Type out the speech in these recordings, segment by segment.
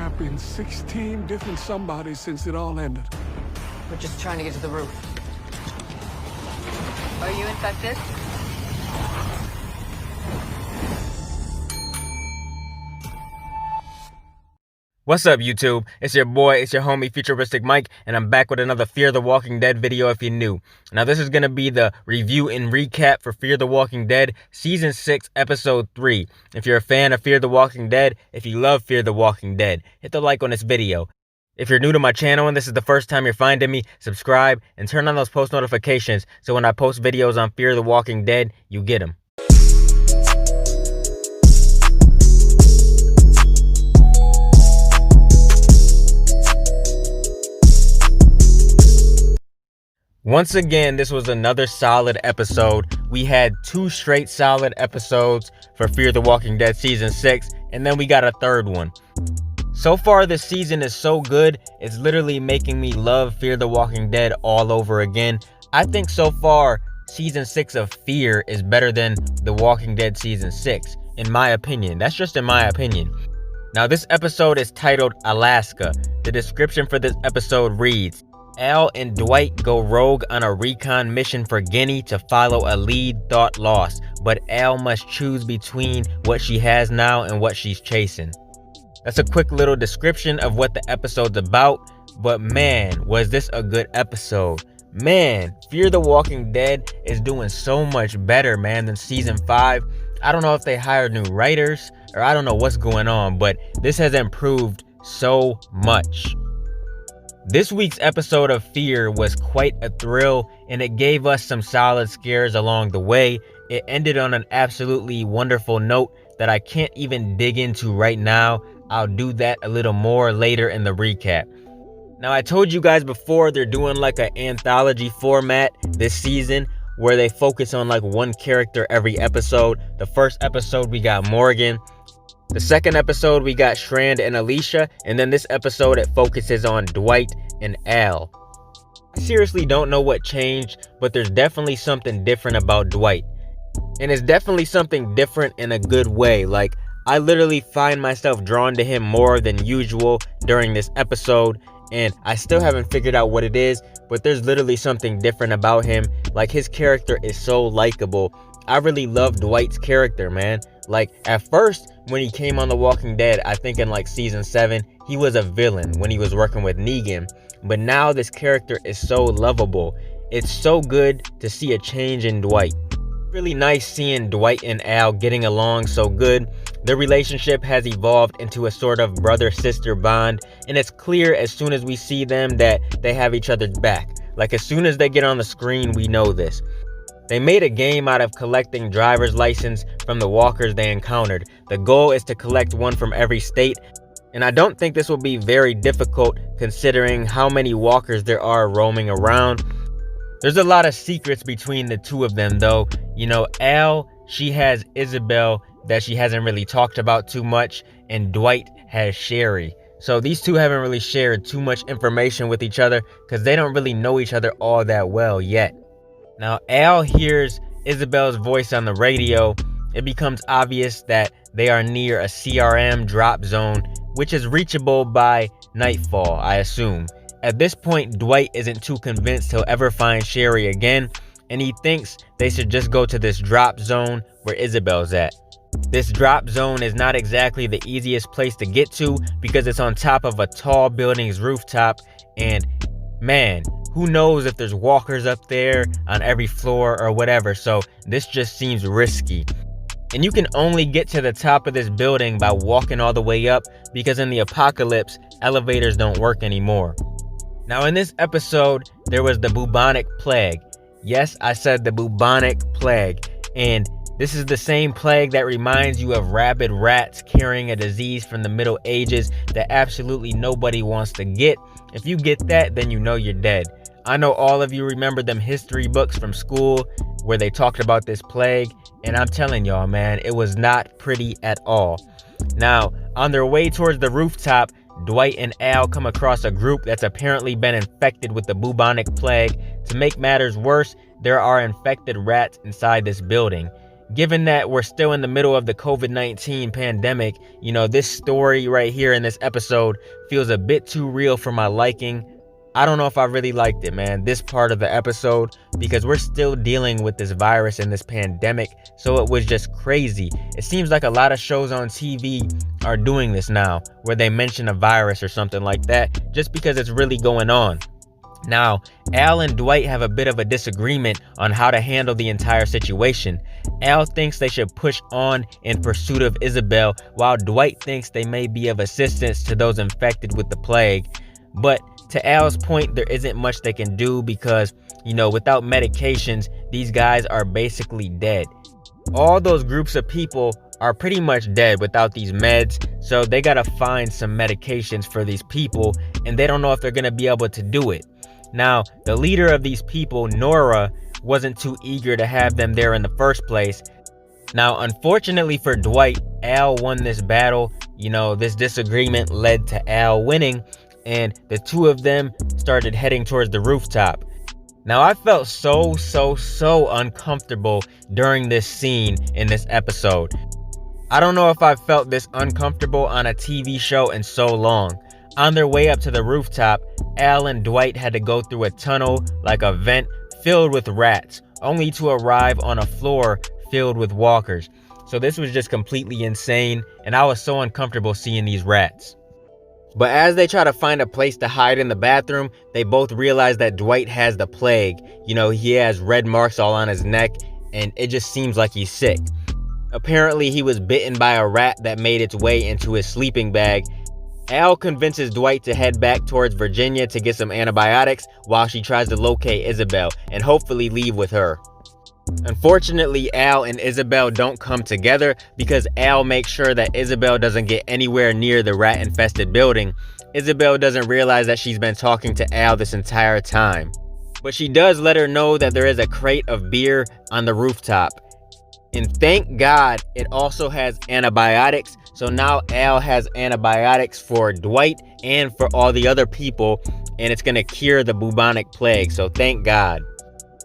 I've been 16 different somebodies since it all ended. We're just trying to get to the roof. Are you infected? What's up, YouTube? It's your boy, it's your homie, FuturisticMike, and I'm back with another Fear the Walking Dead video if you're new. Now, this is going to be the review and recap for Fear the Walking Dead Season 6, Episode 3. If you're a fan of Fear the Walking Dead, if you love Fear the Walking Dead, hit the like on this video. If you're new to my channel and this is the first time you're finding me, subscribe and turn on those post notifications so when I post videos on Fear the Walking Dead, you get them. Once again, this was another solid episode. We had 2 straight solid episodes for Fear the Walking Dead Season 6, and then we got a third one. So far, this season is so good, it's literally making me love Fear the Walking Dead all over again. I think so far, Season 6 of Fear is better than The Walking Dead Season 6, in my opinion. That's just in my opinion. Now, this episode is titled Alaska. The description for this episode reads, Al and Dwight go rogue on a recon mission for Guinea to follow a lead thought lost, but Al must choose between what she has now and what she's chasing. That's a quick little description of what the episode's about, but man, was this a good episode. Man, Fear the Walking Dead is doing so much better, man, than Season 5. I don't know if they hired new writers, or I don't know what's going on, but this has improved so much. This week's episode of Fear was quite a thrill, and it gave us some solid scares along the way. It ended on an absolutely wonderful note that I can't even dig into right now. I'll do that a little more later in the recap. Now, I told you guys before they're doing like an anthology format this season where they focus on like one character every episode. The first episode we got Morgan. The second episode, we got Strand and Alicia, and then this episode, it focuses on Dwight and Al. I seriously don't know what changed, but there's definitely something different about Dwight. And it's definitely something different in a good way. Like, I literally find myself drawn to him more than usual during this episode, and I still haven't figured out what it is, but there's literally something different about him. Like, his character is so likable. I really love Dwight's character, man. Like, at first, when he came on The Walking Dead, I think in like Season 7, he was a villain when he was working with Negan. But now this character is so lovable. It's so good to see a change in Dwight. Really nice seeing Dwight and Al getting along so good. Their relationship has evolved into a sort of brother-sister bond, and it's clear as soon as we see them that they have each other's back. Like, as soon as they get on the screen, we know this. They made a game out of collecting driver's license from the walkers they encountered. The goal is to collect one from every state, and I don't think this will be very difficult considering how many walkers there are roaming around. There's a lot of secrets between the two of them though. You know, Al, she has Isabel that she hasn't really talked about too much, and Dwight has Sherry. So these two haven't really shared too much information with each other because they don't really know each other all that well yet. Now, Al hears Isabel's voice on the radio. It becomes obvious that they are near a CRM drop zone, which is reachable by nightfall, I assume. At this point, Dwight isn't too convinced he'll ever find Sherry again, and he thinks they should just go to this drop zone where Isabel's at. This drop zone is not exactly the easiest place to get to because it's on top of a tall building's rooftop, and man, who knows if there's walkers up there on every floor or whatever, so this just seems risky. And you can only get to the top of this building by walking all the way up because in the apocalypse, elevators don't work anymore. Now, in this episode, there was the bubonic plague. Yes, I said the bubonic plague, and this is the same plague that reminds you of rabid rats carrying a disease from the Middle Ages that absolutely nobody wants to get. If you get that, then you know you're dead. I know all of you remember them history books from school where they talked about this plague, and I'm telling y'all, man, it was not pretty at all. Now, on their way towards the rooftop, Dwight and Al come across a group that's apparently been infected with the bubonic plague. To make matters worse, there are infected rats inside this building. given that we're still in the middle of the COVID-19 pandemic, this story right here in this episode feels a bit too real for my liking. I don't know if I really liked it, man, this part of the episode, because we're still dealing with this virus and this pandemic, so it was just crazy. It seems like a lot of shows on TV are doing this now, where they mention a virus or something like that, just because it's really going on. Now, Al and Dwight have a bit of a disagreement on how to handle the entire situation. Al thinks they should push on in pursuit of Isabel, while Dwight thinks they may be of assistance to those infected with the plague. But to Al's point, there isn't much they can do because, without medications, these guys are basically dead. All those groups of people are pretty much dead without these meds, so they gotta find some medications for these people, and they don't know if they're gonna be able to do it. Now, the leader of these people, Nora, wasn't too eager to have them there in the first place. Now, unfortunately for Dwight, Al won this battle. This disagreement led to Al winning, and the two of them started heading towards the rooftop. Now, I felt so uncomfortable during this scene in this episode. I don't know if I've felt this uncomfortable on a TV show in so long. On their way up to the rooftop, Al and Dwight had to go through a tunnel, like a vent, filled with rats, only to arrive on a floor filled with walkers. So this was just completely insane, and I was so uncomfortable seeing these rats. But as they try to find a place to hide in the bathroom, they both realize that Dwight has the plague. He has red marks all on his neck, and it just seems like he's sick. Apparently, he was bitten by a rat that made its way into his sleeping bag. Al convinces Dwight to head back towards Virginia to get some antibiotics while she tries to locate Isabel and hopefully leave with her. Unfortunately, Al and Isabel don't come together because Al makes sure that Isabel doesn't get anywhere near the rat-infested building. Isabel doesn't realize that she's been talking to Al this entire time. But she does let her know that there is a crate of beer on the rooftop. And thank God it also has antibiotics. So now Al has antibiotics for Dwight and for all the other people, and it's gonna cure the bubonic plague, so thank God.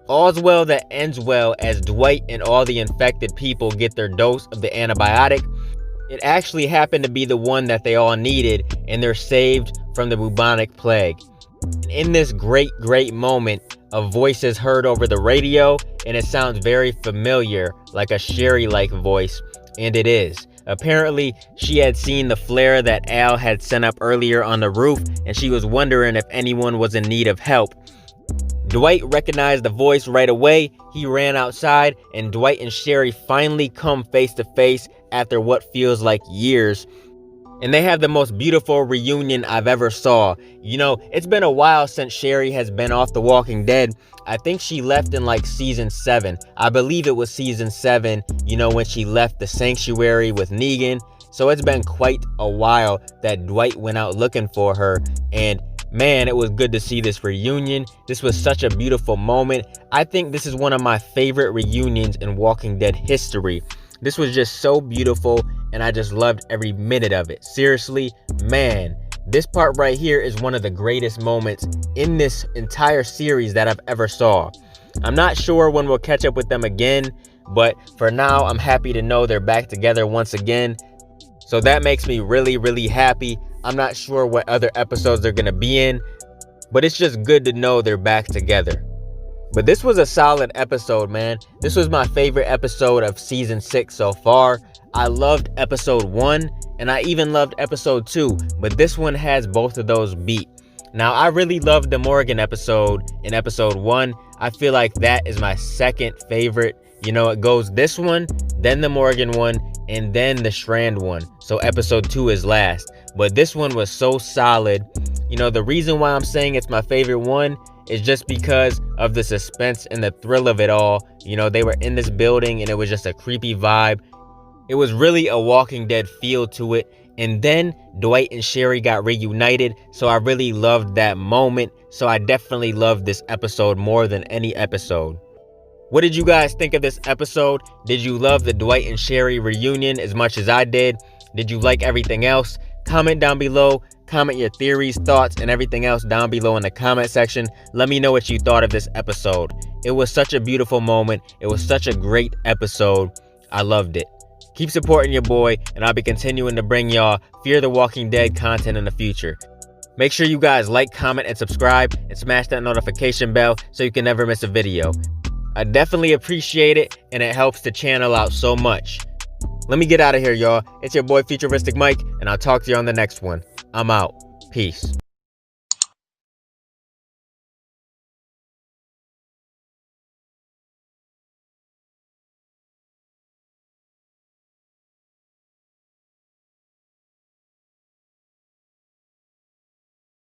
All's well that ends well as Dwight and all the infected people get their dose of the antibiotic. It actually happened to be the one that they all needed, and they're saved from the bubonic plague. And in this great moment, a voice is heard over the radio, and it sounds very familiar, like a Sherry-like voice, and it is. Apparently, she had seen the flare that Al had sent up earlier on the roof, and she was wondering if anyone was in need of help. Dwight recognized the voice right away. He ran outside, and Dwight and Sherry finally come face to face after what feels like years. And they have the most beautiful reunion I've ever saw. It's been a while since Sherry has been off The Walking Dead. I think she left in like season 7. I believe it was season 7, when she left the sanctuary with Negan. So it's been quite a while that Dwight went out looking for her. And man, it was good to see this reunion. This was such a beautiful moment. I think this is one of my favorite reunions in Walking Dead history. This was just so beautiful, and I just loved every minute of it. Seriously, man, this part right here is one of the greatest moments in this entire series that I've ever saw. I'm not sure when we'll catch up with them again, but for now, I'm happy to know they're back together once again. So that makes me really happy. I'm not sure what other episodes they're gonna be in, but it's just good to know they're back together. But this was a solid episode, man. This was my favorite episode of season 6 so far. I loved episode 1, and I even loved episode 2, but this one has both of those beat. Now, I really loved the Morgan episode in episode 1. I feel like that is my second favorite. It goes this one, then the Morgan one, and then the Strand one. So episode 2 is last. But this one was so solid. The reason why I'm saying it's my favorite one is just because of the suspense and the thrill of it all. They were in this building, and it was just a creepy vibe. It was really a Walking Dead feel to it. And then Dwight and Sherry got reunited, so I really loved that moment. So I definitely loved this episode more than any episode. What did you guys think of this episode? Did you love the Dwight and Sherry reunion as much as I did? Did you like everything else? Comment down below. Comment your theories, thoughts, and everything else down below in the comment section. Let me know what you thought of this episode. It was such a beautiful moment. It was such a great episode. I loved it. Keep supporting your boy, and I'll be continuing to bring y'all Fear the Walking Dead content in the future. Make sure you guys like, comment, and subscribe, and smash that notification bell so you can never miss a video. I definitely appreciate it, and it helps the channel out so much. Let me get out of here, y'all. It's your boy FuturisticMike, and I'll talk to you on the next one. I'm out. Peace.